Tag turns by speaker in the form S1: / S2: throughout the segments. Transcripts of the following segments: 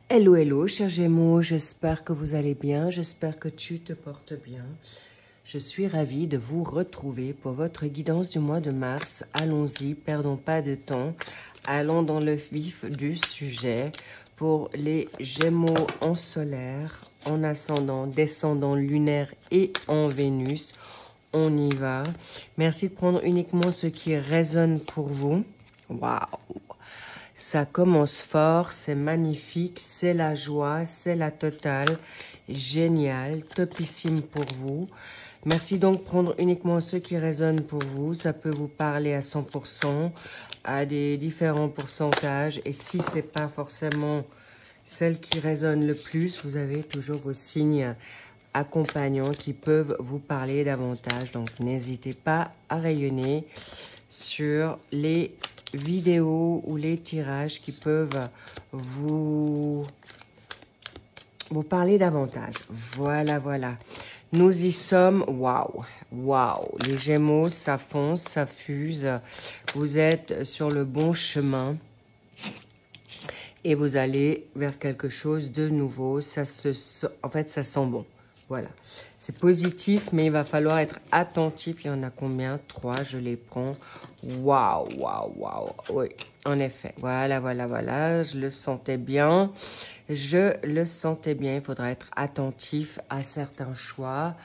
S1: Hello, hello, chers Gémeaux, j'espère que vous allez bien, j'espère que tu te portes bien. Je suis ravie de vous retrouver pour votre guidance du mois de mars. Allons-y, perdons pas de temps, allons dans le vif du sujet. Pour les Gémeaux en solaire, en ascendant, descendant lunaire et en Vénus, on y va. Merci de prendre uniquement ce qui résonne pour vous. Waouh! Ça commence fort, c'est magnifique, c'est la joie, c'est la totale. Génial, topissime pour vous. Merci donc de prendre uniquement ce qui résonne pour vous. Ça peut vous parler à 100%, à des différents pourcentages. Et si ce n'est pas forcément celle qui résonne le plus, vous avez toujours vos signes accompagnants qui peuvent vous parler davantage. Donc n'hésitez pas à rayonner sur les vidéos ou les tirages qui peuvent vous parler davantage. Voilà, voilà. Nous y sommes. Waouh, waouh. Les Gémeaux, ça fonce, ça fuse. Vous êtes sur le bon chemin. Et vous allez vers quelque chose de nouveau. En fait, ça sent bon. Voilà. C'est positif, mais il va falloir être attentif. Il y en a combien? 3, je les prends. Waouh, waouh, waouh. Oui, en effet. Voilà, voilà, voilà. Je le sentais bien. Je le sentais bien. Il faudra être attentif à certains choix,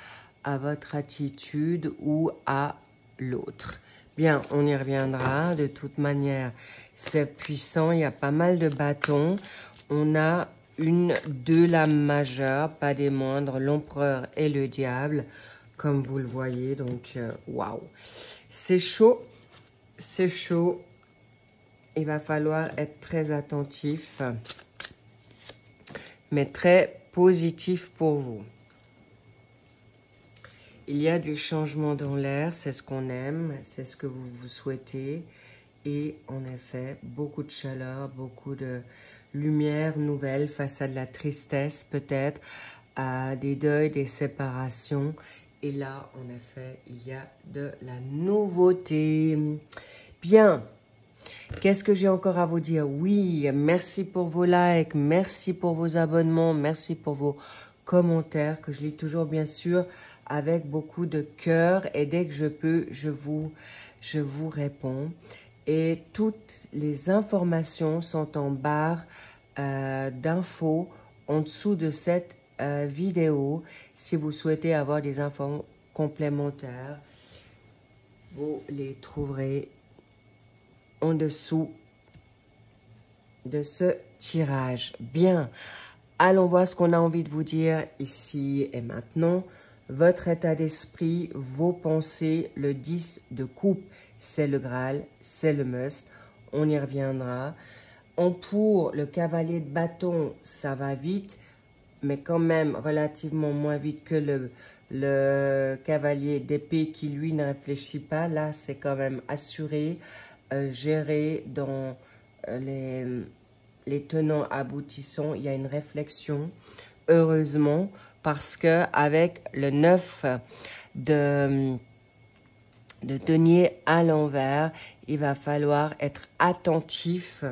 S1: à votre attitude ou à l'autre. Bien, on y reviendra. De toute manière, c'est puissant. Il y a pas mal de bâtons. On a deux lames majeures, pas des moindres, l'empereur et le diable, comme vous le voyez. Donc, waouh. C'est chaud. C'est chaud. Il va falloir être très attentif, mais très positif pour vous. Il y a du changement dans l'air, c'est ce qu'on aime, c'est ce que vous souhaitez. Et en effet, beaucoup de chaleur, beaucoup de lumière nouvelle face à de la tristesse peut-être, à des deuils, des séparations. Et là, en effet, il y a de la nouveauté. Bien. Qu'est-ce que j'ai encore à vous dire? Oui, merci pour vos likes, merci pour vos abonnements, merci pour vos commentaires que je lis toujours bien sûr avec beaucoup de cœur. Et dès que je peux, je vous réponds. Et toutes les informations sont en barre d'infos en dessous de cette vidéo. Si vous souhaitez avoir des infos complémentaires, vous les trouverez en dessous de ce tirage. Bien, allons voir ce qu'on a envie de vous dire ici et maintenant. Votre état d'esprit, vos pensées, le 10 de coupe, c'est le Graal, c'est le must. On y reviendra. Pour le cavalier de bâton, ça va vite, mais quand même relativement moins vite que le cavalier d'épée qui, lui, ne réfléchit pas. Là, c'est quand même assuré, géré dans les tenants aboutissants. Il y a une réflexion, heureusement, parce que avec le 9 de denier à l'envers, il va falloir être attentif,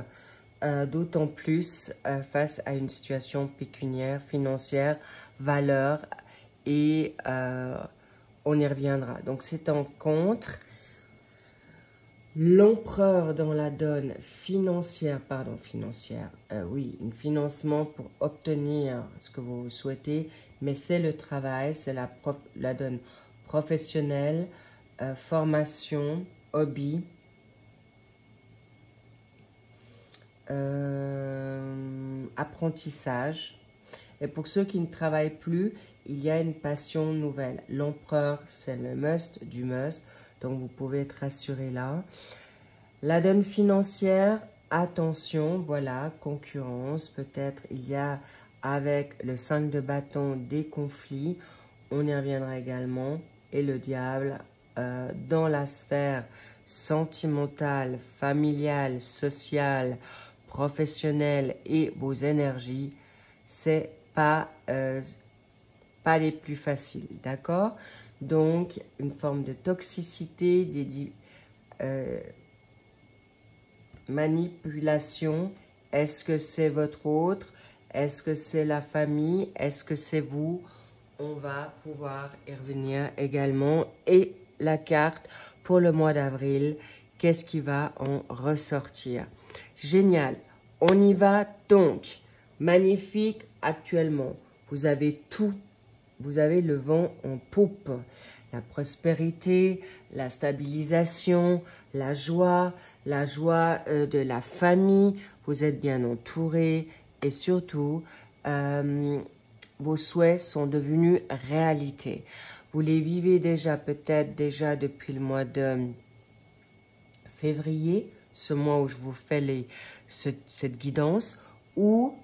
S1: d'autant plus face à une situation pécuniaire, financière, valeur, et on y reviendra. Donc c'est en contre. L'empereur dans la donne financière, oui, un financement pour obtenir ce que vous souhaitez, mais c'est le travail, c'est la donne professionnelle, formation, hobby, apprentissage. Et pour ceux qui ne travaillent plus, il y a une passion nouvelle. L'empereur, c'est le must du must. Donc, vous pouvez être rassuré là. La donne financière, attention, voilà, concurrence. Peut-être il y a avec le 5 de bâton des conflits. On y reviendra également. Et le diable, dans la sphère sentimentale, familiale, sociale, professionnelle et vos énergies, c'est pas les plus faciles, d'accord? Donc, une forme de toxicité, des manipulations. Est-ce que c'est votre autre? Est-ce que c'est la famille? Est-ce que c'est vous? On va pouvoir y revenir également. Et la carte pour le mois d'avril, qu'est-ce qui va en ressortir? Génial. On y va donc. Magnifique actuellement. Vous avez tout. Vous avez le vent en poupe. La prospérité, la stabilisation, la joie de la famille. Vous êtes bien entouré et surtout, vos souhaits sont devenus réalité. Vous les vivez déjà peut-être depuis le mois de février, ce mois où je vous fais cette guidance, ou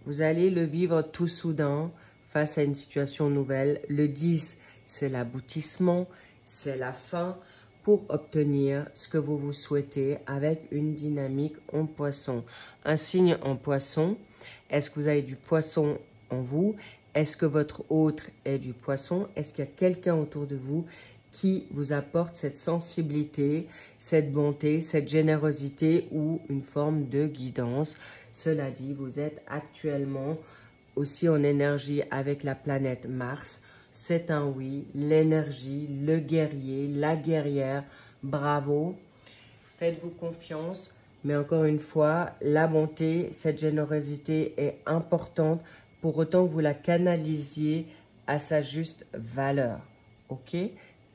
S1: vous allez le vivre tout soudain face à une situation nouvelle. Le 10, c'est l'aboutissement, c'est la fin pour obtenir ce que vous vous souhaitez avec une dynamique en poisson. Un signe en poisson, est-ce que vous avez du poisson en vous? Est-ce que votre autre est du poisson? Est-ce qu'il y a quelqu'un autour de vous qui vous apporte cette sensibilité, cette bonté, cette générosité ou une forme de guidance? Cela dit, vous êtes actuellement aussi en énergie avec la planète Mars. C'est un oui, l'énergie, le guerrier, la guerrière, bravo. Faites-vous confiance, mais encore une fois, la bonté, cette générosité est importante pour autant que vous la canalisiez à sa juste valeur. Ok?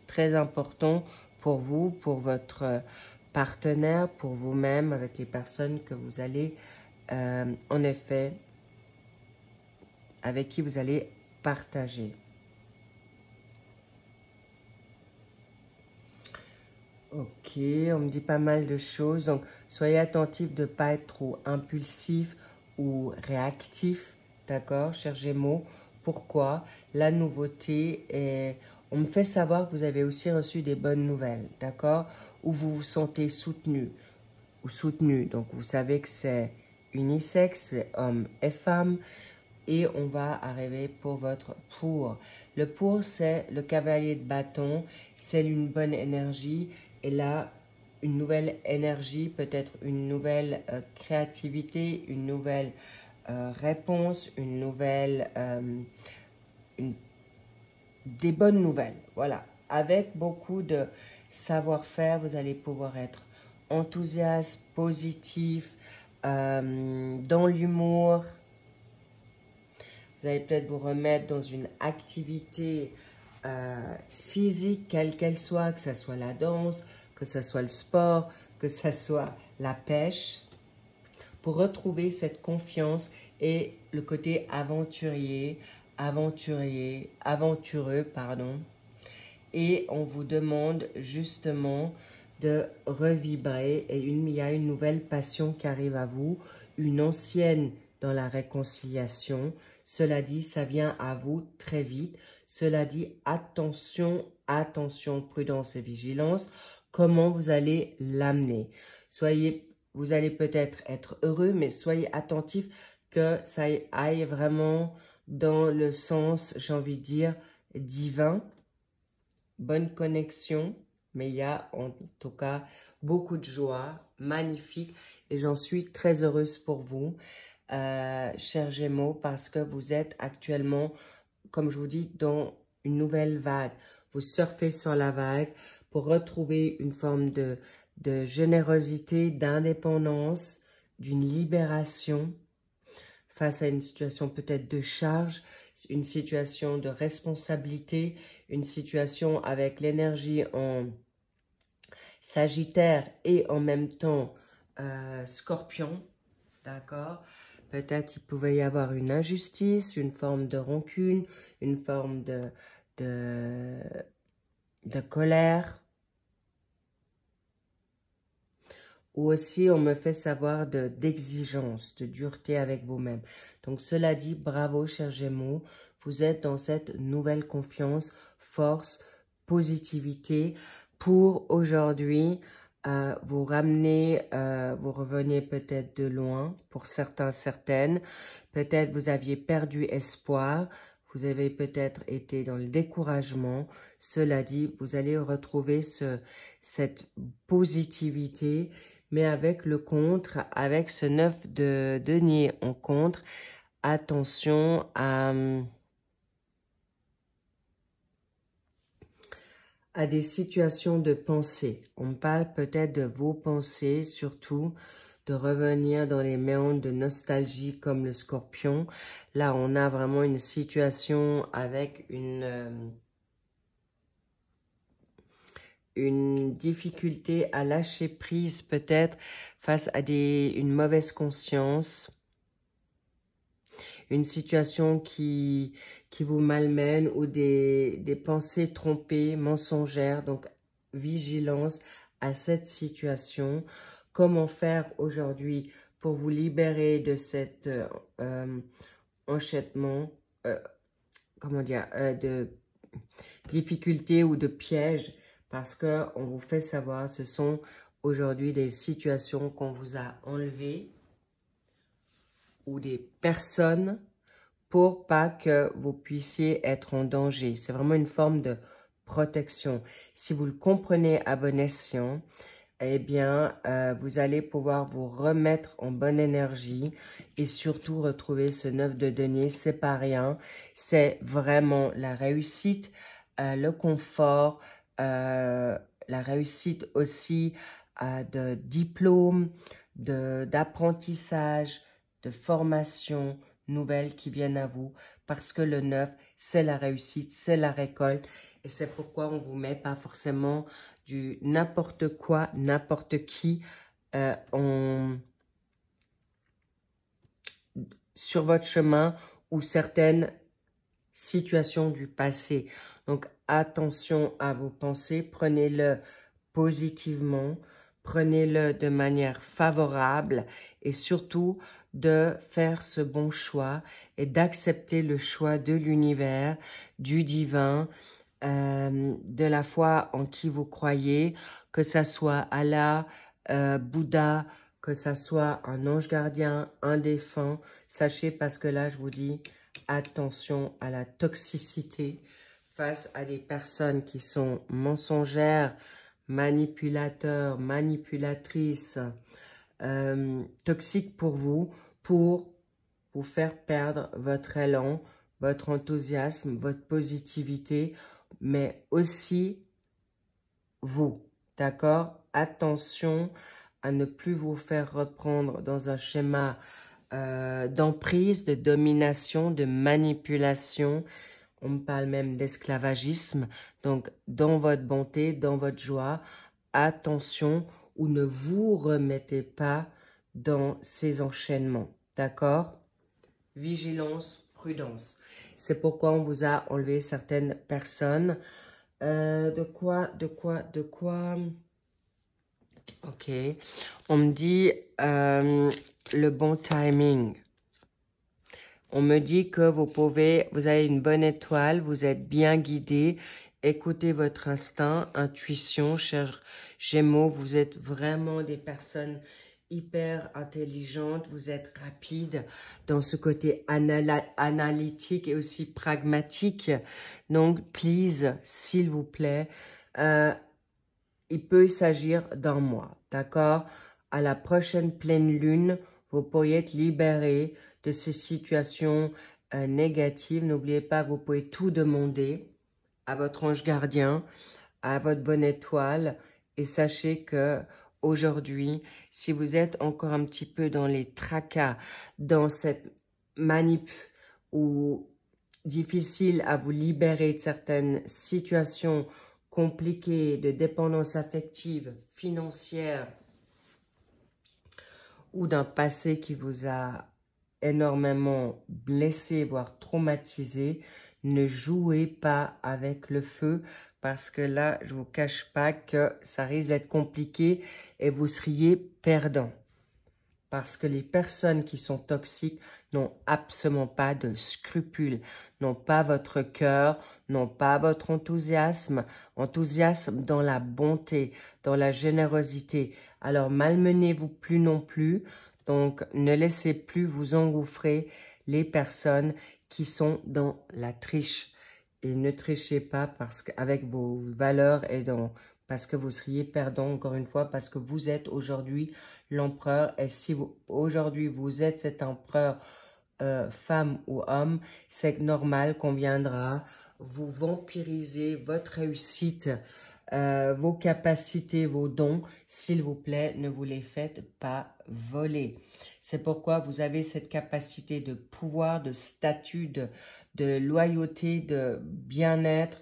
S1: Très important pour vous, pour votre partenaire, pour vous-même, avec les personnes que vous allez, en effet, avec qui vous allez partager. Ok, on me dit pas mal de choses. Donc, soyez attentifs de ne pas être trop impulsif ou réactif. D'accord, chers Gémeaux. Pourquoi? La nouveauté est... On me fait savoir que vous avez aussi reçu des bonnes nouvelles. D'accord? Où vous vous sentez soutenu ou soutenu. Donc, vous savez que c'est unisexe, c'est homme et femme. Et on va arriver pour votre pour. Le pour, c'est le cavalier de bâton. C'est une bonne énergie. Et là, une nouvelle énergie, peut-être une nouvelle créativité, une nouvelle réponse, une nouvelle... des bonnes nouvelles. Voilà. Avec beaucoup de savoir-faire, vous allez pouvoir être enthousiaste, positif, dans l'humour. Vous allez peut-être vous remettre dans une activité physique, quelle qu'elle soit, que ce soit la danse, que ce soit le sport, que ce soit la pêche, pour retrouver cette confiance et le côté aventureux, pardon. Et on vous demande justement de revibrer et il y a une nouvelle passion qui arrive à vous, une ancienne dans la réconciliation. Cela dit, ça vient à vous très vite. Cela dit, attention, attention, prudence et vigilance. Comment vous allez l'amener? Vous allez peut-être être heureux, mais soyez attentifs que ça aille vraiment dans le sens, j'ai envie de dire, divin. Bonne connexion, mais il y a en tout cas beaucoup de joie, magnifique. Et j'en suis très heureuse pour vous, chers Gémeaux, parce que vous êtes actuellement, comme je vous dis, dans une nouvelle vague. Vous surfez sur la vague pour retrouver une forme de générosité, d'indépendance, d'une libération face à une situation peut-être de charge, une situation de responsabilité, une situation avec l'énergie en Sagittaire et en même temps Scorpion, d'accord? Peut-être il pouvait y avoir une injustice, une forme de rancune, une forme de colère. Ou aussi, on me fait savoir d'exigence, de dureté avec vous-même. Donc, cela dit, bravo, chers Gémeaux. Vous êtes dans cette nouvelle confiance, force, positivité pour aujourd'hui. Vous ramenez, vous revenez peut-être de loin pour certains, certaines. Peut-être vous aviez perdu espoir. Vous avez peut-être été dans le découragement. Cela dit, vous allez retrouver cette positivité, mais avec le contre, avec ce 9 de denier en contre, attention à des situations de pensée. On parle peut-être de vos pensées, surtout de revenir dans les méandres de nostalgie comme le Scorpion. Là, on a vraiment une situation avec une difficulté à lâcher prise peut-être face à une mauvaise conscience, une situation qui vous malmène ou des pensées trompées, mensongères. Donc, vigilance à cette situation. Comment faire aujourd'hui pour vous libérer de cet enchaînement, comment dire, de difficultés ou de pièges, parce qu'on vous fait savoir, ce sont aujourd'hui des situations qu'on vous a enlevées ou des personnes pour pas que vous puissiez être en danger. C'est vraiment une forme de protection. Si vous le comprenez à bon escient, eh bien, vous allez pouvoir vous remettre en bonne énergie et surtout retrouver ce 9 de denier. C'est pas rien, c'est vraiment la réussite, le confort, la réussite aussi de diplôme, d'apprentissage, de formation nouvelles qui viennent à vous, parce que le 9, c'est la réussite, c'est la récolte, et c'est pourquoi on vous met pas forcément du n'importe quoi, n'importe qui sur votre chemin ou certaines situations du passé. Donc, attention à vos pensées, prenez-le positivement, prenez-le de manière favorable et surtout de faire ce bon choix et d'accepter le choix de l'univers, du divin, de la foi en qui vous croyez, que ça soit Allah, Bouddha, que ça soit un ange gardien, un défunt. Sachez, parce que là, je vous dis, attention à la toxicité face à des personnes qui sont mensongères, manipulateurs, manipulatrices, toxiques pour vous faire perdre votre élan, votre enthousiasme, votre positivité, mais aussi vous, d'accord? Attention à ne plus vous faire reprendre dans un schéma d'emprise, de domination, de manipulation. On me parle même d'esclavagisme. Donc, dans votre bonté, dans votre joie, attention ou ne vous remettez pas dans ces enchaînements, d'accord? Vigilance, prudence. C'est pourquoi on vous a enlevé certaines personnes. De quoi? Ok. On me dit le bon timing. On me dit que vous avez une bonne étoile, vous êtes bien guidé. Écoutez votre instinct, intuition, chers Gémeaux. Vous êtes vraiment des personnes hyper intelligentes. Vous êtes rapides dans ce côté analytique et aussi pragmatique. Donc, please, s'il vous plaît, il peut s'agir d'un mois, d'accord? À la prochaine pleine lune, vous pourriez être libéré de ces situations négatives. N'oubliez pas, vous pouvez tout demander à votre ange gardien, à votre bonne étoile. Et sachez que aujourd'hui, si vous êtes encore un petit peu dans les tracas, dans cette manip ou difficile à vous libérer de certaines situations compliquées de dépendance affective, financière ou d'un passé qui vous a énormément blessé, voire traumatisé, ne jouez pas avec le feu parce que là, je ne vous cache pas que ça risque d'être compliqué et vous seriez perdant. Parce que les personnes qui sont toxiques n'ont absolument pas de scrupules, n'ont pas votre cœur, n'ont pas votre enthousiasme dans la bonté, dans la générosité. Alors, malmenez-vous plus non plus. Donc, ne laissez plus vous engouffrer les personnes qui sont dans la triche. Et ne trichez pas parce qu'avec vos valeurs et parce que vous seriez perdant, encore une fois, parce que vous êtes aujourd'hui l'empereur. Et si aujourd'hui vous êtes cet empereur femme ou homme, c'est normal qu'on viendra vous vampiriser votre réussite, vos capacités, vos dons. S'il vous plaît, ne vous les faites pas voler. C'est pourquoi vous avez cette capacité de pouvoir, de statut, de loyauté, de bien-être.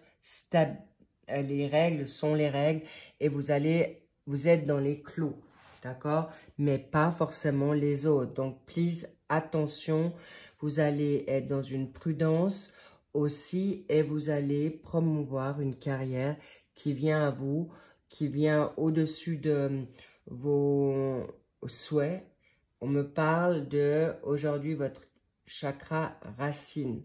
S1: Les règles sont les règles et vous êtes dans les clous, d'accord? Mais pas forcément les autres. Donc, please, attention, vous allez être dans une prudence aussi et vous allez promouvoir une carrière qui vient à vous, qui vient au-dessus de vos souhaits. On me parle de, aujourd'hui, votre chakra racine.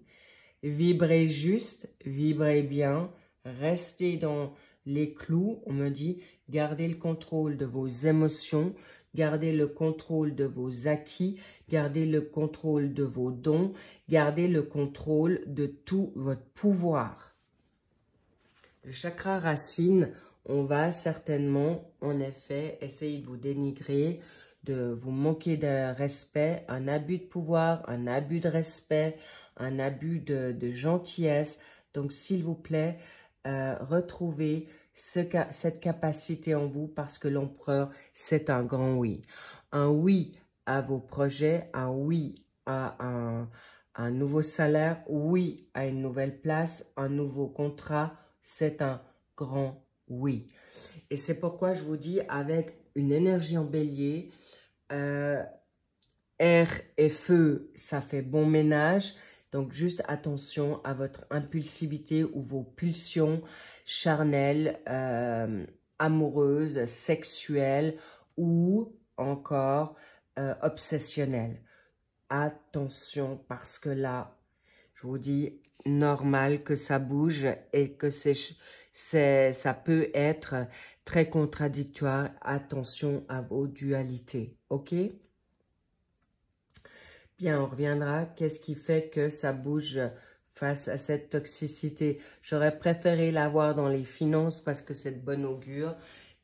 S1: Vibrez juste, vibrez bien, restez dans les clous. On me dit, gardez le contrôle de vos émotions, gardez le contrôle de vos acquis, gardez le contrôle de vos dons, gardez le contrôle de tout votre pouvoir. Le chakra racine, on va certainement, en effet, essayer de vous dénigrer, de vous manquer de respect, un abus de pouvoir, un abus de respect, un abus de gentillesse. Donc, s'il vous plaît, retrouvez cette capacité en vous parce que l'empereur, c'est un grand oui. Un oui à vos projets, un oui à un nouveau salaire, oui à une nouvelle place, un nouveau contrat, c'est un grand oui. Et c'est pourquoi je vous dis, avec une énergie en bélier, air et feu, ça fait bon ménage. Donc, juste attention à votre impulsivité ou vos pulsions charnelles, amoureuses, sexuelles ou encore obsessionnelles. Attention parce que là, je vous dis, normal que ça bouge et que ça peut être très contradictoire. Attention à vos dualités, ok? Bien, on reviendra. Qu'est-ce qui fait que ça bouge face à cette toxicité? J'aurais préféré l'avoir dans les finances parce que c'est de bon augure.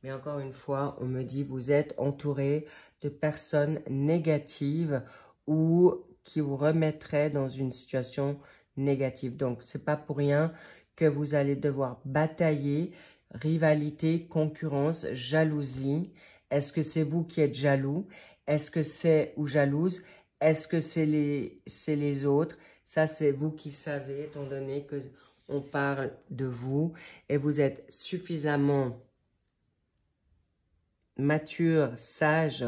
S1: Mais encore une fois, on me dit vous êtes entouré de personnes négatives ou qui vous remettraient dans une situation négative. Donc, c'est pas pour rien que vous allez devoir batailler, rivalité, concurrence, jalousie. Est-ce que c'est vous qui êtes jaloux? Est-ce que c'est ou jalouse? Est-ce que c'est les autres? Ça, c'est vous qui savez, étant donné qu'on parle de vous et vous êtes suffisamment mature, sage,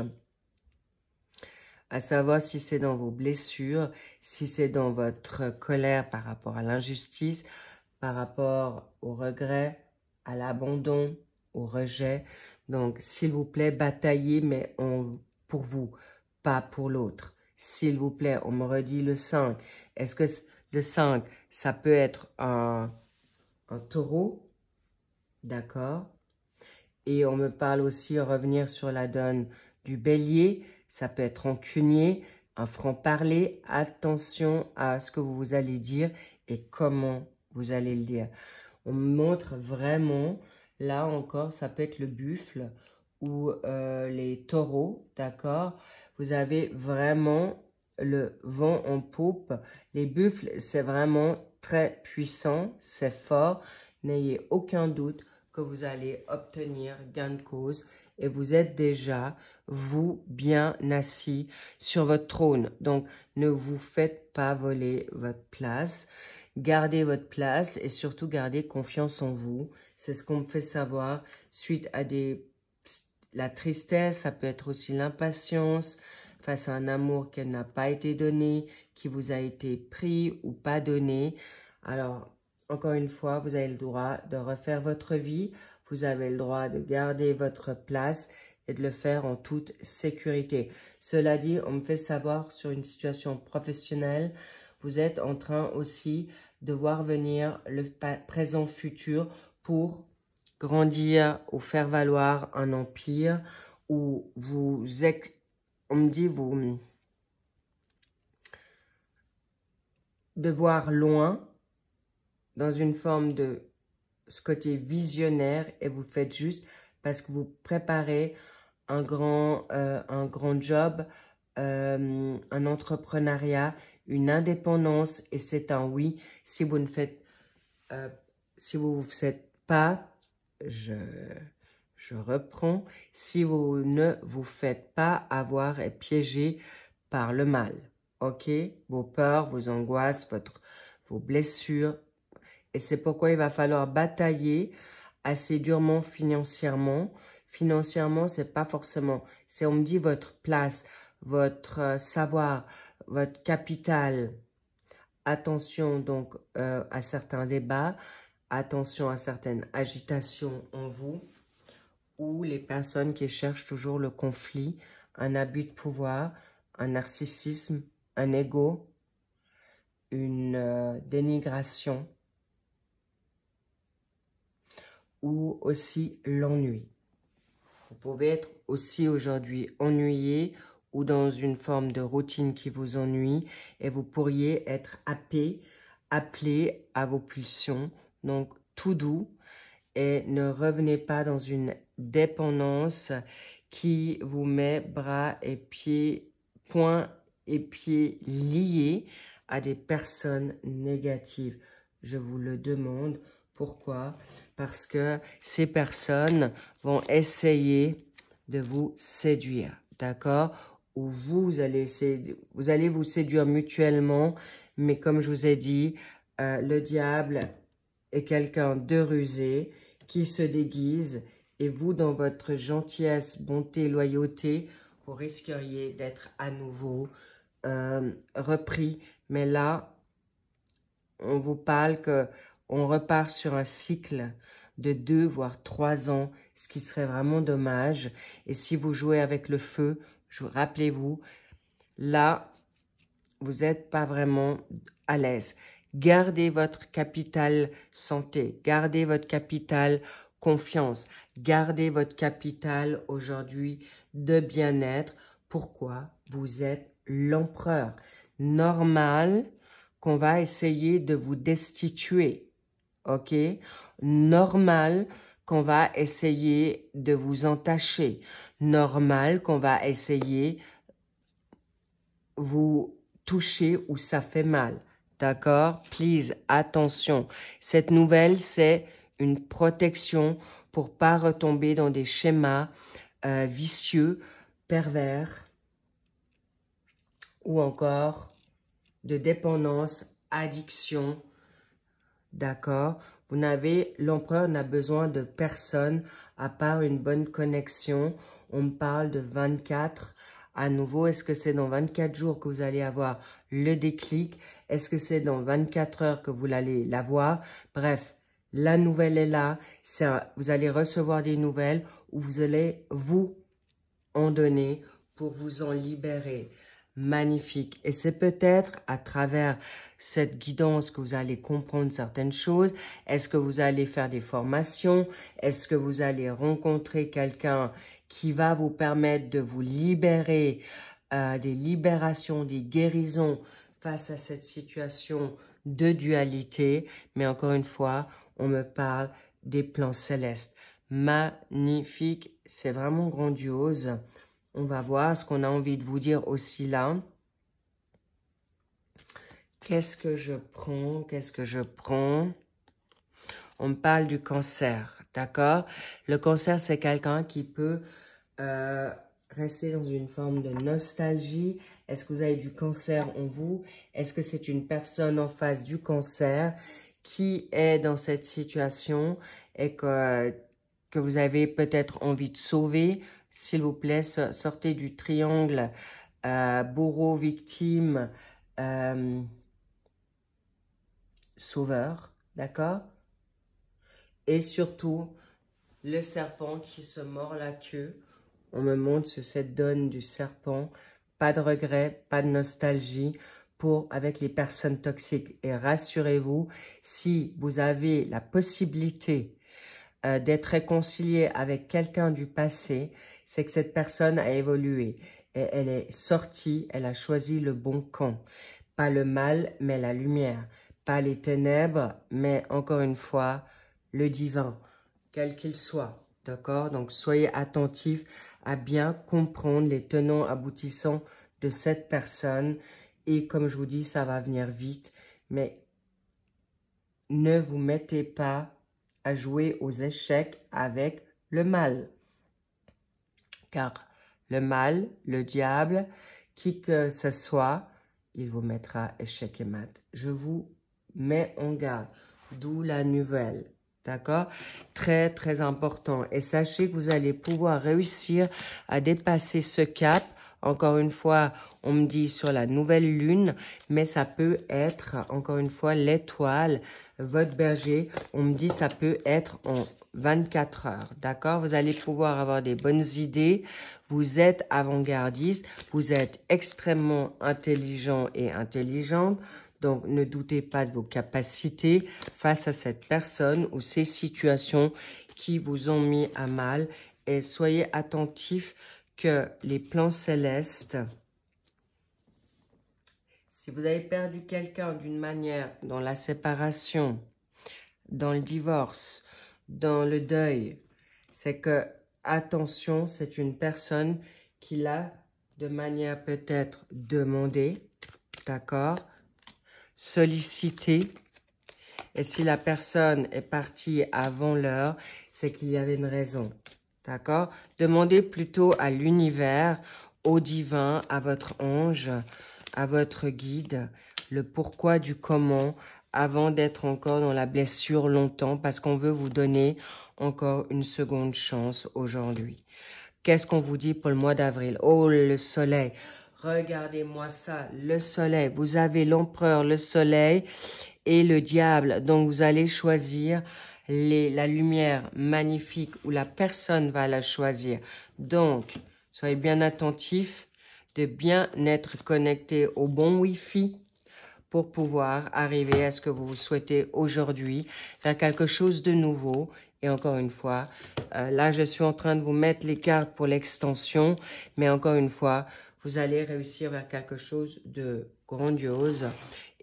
S1: à savoir si c'est dans vos blessures, si c'est dans votre colère par rapport à l'injustice, par rapport au regret, à l'abandon, au rejet. Donc, s'il vous plaît, bataillez, mais pour vous, pas pour l'autre. S'il vous plaît, on me redit le 5. Est-ce que le 5, ça peut être un taureau? D'accord. Et on me parle aussi, revenir sur la donne du bélier. Ça peut être rancunier, un franc-parler. Attention à ce que vous allez dire et comment vous allez le dire. On me montre vraiment, là encore, ça peut être le buffle ou les taureaux, d'accord? Vous avez vraiment le vent en poupe. Les buffles, c'est vraiment très puissant, c'est fort. N'ayez aucun doute que vous allez obtenir gain de cause et vous êtes déjà, vous, bien assis sur votre trône. Donc, ne vous faites pas voler votre place. Gardez votre place et surtout gardez confiance en vous. C'est ce qu'on me fait savoir suite à la tristesse, ça peut être aussi l'impatience face à un amour qui n'a pas été donné, qui vous a été pris ou pas donné. Alors, encore une fois, vous avez le droit de refaire votre vie. Vous avez le droit de garder votre place et de le faire en toute sécurité. Cela dit, on me fait savoir sur une situation professionnelle, vous êtes en train aussi de voir venir le présent-futur pour grandir ou faire valoir un empire où on me dit de voir loin dans une forme de ce côté visionnaire et vous faites juste parce que vous préparez un grand job, un entrepreneuriat, une indépendance et c'est un oui. Si vous ne faites, si vous ne faites pas, je reprends, si vous ne vous faites pas avoir et piéger par le mal, ok? Vos peurs, vos angoisses, vos blessures. Et c'est pourquoi il va falloir batailler assez durement financièrement. Financièrement, c'est pas forcément, c'est on me dit votre place, votre savoir, votre capital. Attention donc à certains débats, attention à certaines agitations en vous, ou les personnes qui cherchent toujours le conflit, un abus de pouvoir, un narcissisme, un ego, une dénigration, ou aussi l'ennui. Vous pouvez être aussi aujourd'hui ennuyé ou dans une forme de routine qui vous ennuie et vous pourriez être appelé à vos pulsions. Donc, tout doux et ne revenez pas dans une dépendance qui vous met bras et pieds, poings et pieds liés à des personnes négatives. Je vous le demande. Pourquoi? Parce que ces personnes vont essayer de vous séduire, d'accord? Ou vous allez vous séduire mutuellement, mais comme je vous ai dit, le diable est quelqu'un de rusé qui se déguise et vous, dans votre gentillesse, bonté, loyauté, vous risqueriez d'être à nouveau repris. Mais là, on vous parle qu'on repart sur un cycle de 2 voire 3 ans, ce qui serait vraiment dommage. Et si vous jouez avec le feu, rappelez-vous, là, vous n'êtes pas vraiment à l'aise. Gardez votre capital santé, gardez votre capital confiance, gardez votre capital aujourd'hui de bien-être. Pourquoi? Vous êtes l'empereur. Normal qu'on va essayer de vous destituer, ok? Normal qu'on va essayer de vous entacher. Normal qu'on va essayer de vous toucher où ça fait mal. D'accord? Please, attention. Cette nouvelle, c'est une protection pour pas retomber dans des schémas vicieux, pervers ou encore de dépendance, addiction. D'accord? L'empereur n'a besoin de personne à part une bonne connexion. On me parle de 24. À nouveau, est-ce que c'est dans 24 jours que vous allez avoir le déclic? Est-ce que c'est dans 24 heures que vous allez l'avoir? Bref, la nouvelle est là. Vous allez recevoir des nouvelles où vous allez vous en donner pour vous en libérer. Magnifique. Et c'est peut-être à travers cette guidance que vous allez comprendre certaines choses. Est-ce que vous allez faire des formations? Est-ce que vous allez rencontrer quelqu'un qui va vous permettre de vous libérer, des libérations, des guérisons face à cette situation de dualité? Mais encore une fois, on me parle des plans célestes. Magnifique. C'est vraiment grandiose. On va voir ce qu'on a envie de vous dire aussi là. Qu'est-ce que je prends? Qu'est-ce que je prends? On me parle du cancer, d'accord? Le cancer, c'est quelqu'un qui peut rester dans une forme de nostalgie. Est-ce que vous avez du cancer en vous? Est-ce que c'est une personne en face du cancer qui est dans cette situation et que vous avez peut-être envie de sauver? S'il vous plaît, sortez du triangle bourreau, victime, sauveur, d'accord? Et surtout, le serpent qui se mord la queue. On me montre sur cette donne du serpent. Pas de regret, pas de nostalgie avec les personnes toxiques. Et rassurez-vous, si vous avez la possibilité d'être réconcilié avec quelqu'un du passé, c'est que cette personne a évolué. Et elle est sortie, elle a choisi le bon camp. Pas le mal, mais la lumière. Pas les ténèbres, mais encore une fois, le divin, quel qu'il soit. D'accord? Donc, soyez attentifs à bien comprendre les tenants aboutissants de cette personne Et comme je vous dis, ça va venir vite. Mais ne vous mettez pas à jouer aux échecs avec le mal. Car le mal, le diable, qui que ce soit, il vous mettra échec et mat. Je vous mets en garde. D'où la nouvelle. D'accord? Très, très important. Et sachez que vous allez pouvoir réussir à dépasser ce cap. Encore une fois, on me dit sur la nouvelle lune, mais ça peut être, encore une fois, l'étoile, votre berger. On me dit ça peut être en 24 heures. D'accord? Vous allez pouvoir avoir des bonnes idées. Vous êtes avant-gardiste. Vous êtes extrêmement intelligent et intelligente. Donc, ne doutez pas de vos capacités face à cette personne ou ces situations qui vous ont mis à mal. Et soyez attentifs que les plans célestes, si vous avez perdu quelqu'un d'une manière dans la séparation, dans le divorce, dans le deuil, c'est que, attention, c'est une personne qui l'a de manière peut-être demandée, d'accord, sollicité. Et si la personne est partie avant l'heure, c'est qu'il y avait une raison. D'accord? Demandez plutôt à l'univers, au divin, à votre ange, à votre guide, le pourquoi du comment, avant d'être encore dans la blessure longtemps, parce qu'on veut vous donner encore une seconde chance aujourd'hui. Qu'est-ce qu'on vous dit pour le mois d'avril? Oh, le soleil! Regardez-moi ça, le soleil. Vous avez l'empereur, le soleil et le diable. Donc, vous allez choisir la lumière magnifique ou la personne va la choisir. Donc, soyez bien attentifs de bien être connecté au bon Wi-Fi pour pouvoir arriver à ce que vous souhaitez aujourd'hui, faire quelque chose de nouveau. Et encore une fois, là, je suis en train de vous mettre les cartes pour l'extension, mais encore une fois, vous allez réussir vers quelque chose de grandiose.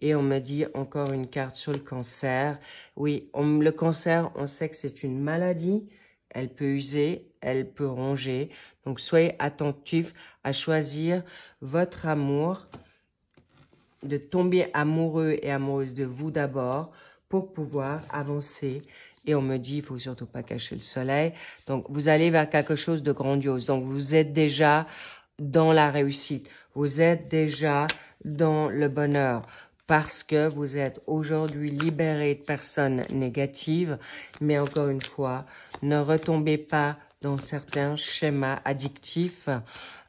S1: Et on me dit encore une carte sur le cancer. Oui, le cancer, on sait que c'est une maladie. Elle peut user, elle peut ronger. Donc, soyez attentifs à choisir votre amour, de tomber amoureux et amoureuse de vous d'abord pour pouvoir avancer. Et on me dit, il faut surtout pas cacher le soleil. Donc, vous allez vers quelque chose de grandiose. Donc, vous êtes déjà dans la réussite. Vous êtes déjà dans le bonheur parce que vous êtes aujourd'hui libéré de personnes négatives. Mais encore une fois, ne retombez pas dans certains schémas addictifs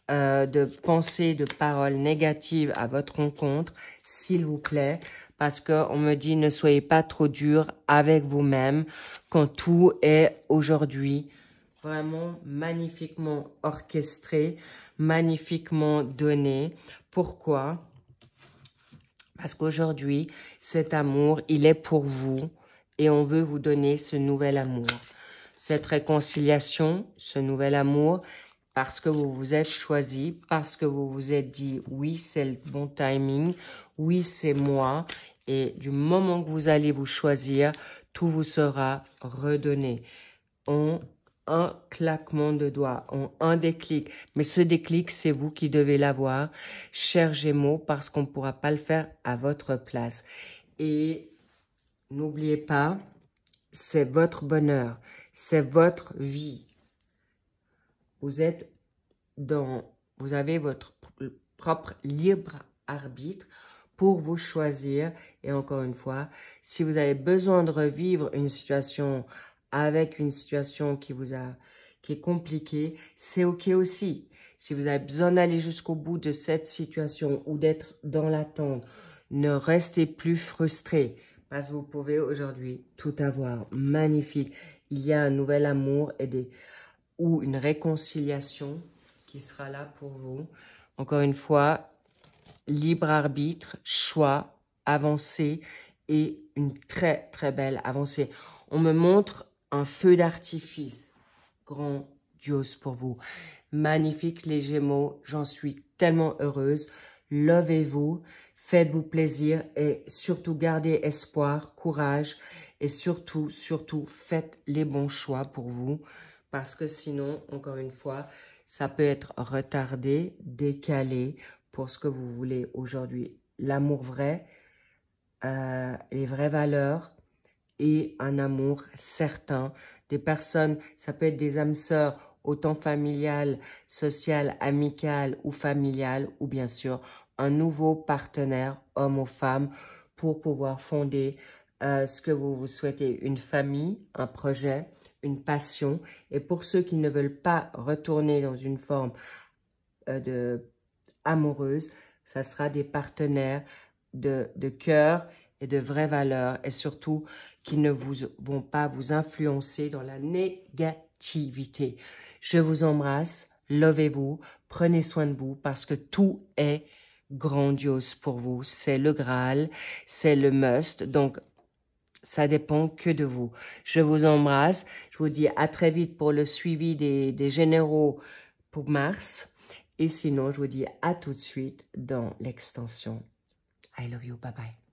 S1: de pensées, de paroles négatives à votre rencontre, s'il vous plaît, parce qu'on me dit ne soyez pas trop dur avec vous-même quand tout est aujourd'hui vraiment magnifiquement orchestré, magnifiquement donné. Pourquoi? Parce qu'aujourd'hui, cet amour, il est pour vous et on veut vous donner ce nouvel amour. Cette réconciliation, ce nouvel amour, parce que vous vous êtes choisi, parce que vous vous êtes dit, oui, c'est le bon timing, oui, c'est moi. Et du moment que vous allez vous choisir, tout vous sera redonné. En un claquement de doigts, en un déclic. Mais ce déclic, c'est vous qui devez l'avoir, chers Gémeaux, parce qu'on ne pourra pas le faire à votre place. Et n'oubliez pas, c'est votre bonheur, c'est votre vie. Vous avez votre propre libre arbitre pour vous choisir. Et encore une fois, si vous avez besoin de revivre une situation avec une situation qui est compliquée, c'est OK aussi. Si vous avez besoin d'aller jusqu'au bout de cette situation ou d'être dans l'attente, ne restez plus frustré parce que vous pouvez aujourd'hui tout avoir. Magnifique. Il y a un nouvel amour ou une réconciliation qui sera là pour vous. Encore une fois, libre arbitre, choix, avancée et une très très belle avancée. On me montre un feu d'artifice grandiose pour vous. Magnifique les Gémeaux, j'en suis tellement heureuse. Levez-vous, faites-vous plaisir et surtout gardez espoir, courage et surtout, surtout faites les bons choix pour vous. Parce que sinon, encore une fois, ça peut être retardé, décalé pour ce que vous voulez aujourd'hui l'amour vrai, les vraies valeurs et un amour certain. Des personnes, ça peut être des âmes sœurs, autant familiales, sociales, amicales ou familiales, ou bien sûr un nouveau partenaire, homme ou femme, pour pouvoir fonder ce que vous souhaitez, une famille, un projet, une passion. Et pour ceux qui ne veulent pas retourner dans une forme amoureuse, ça sera des partenaires de cœur et de vraies valeurs, et surtout qui ne vont pas vous influencer dans la négativité. Je vous embrasse, lovez-vous, prenez soin de vous parce que tout est grandiose pour vous. C'est le Graal, c'est le must, donc ça dépend que de vous. Je vous embrasse, je vous dis à très vite pour le suivi des généraux pour mars. Et sinon, je vous dis à tout de suite dans l'extension. I love you, bye bye.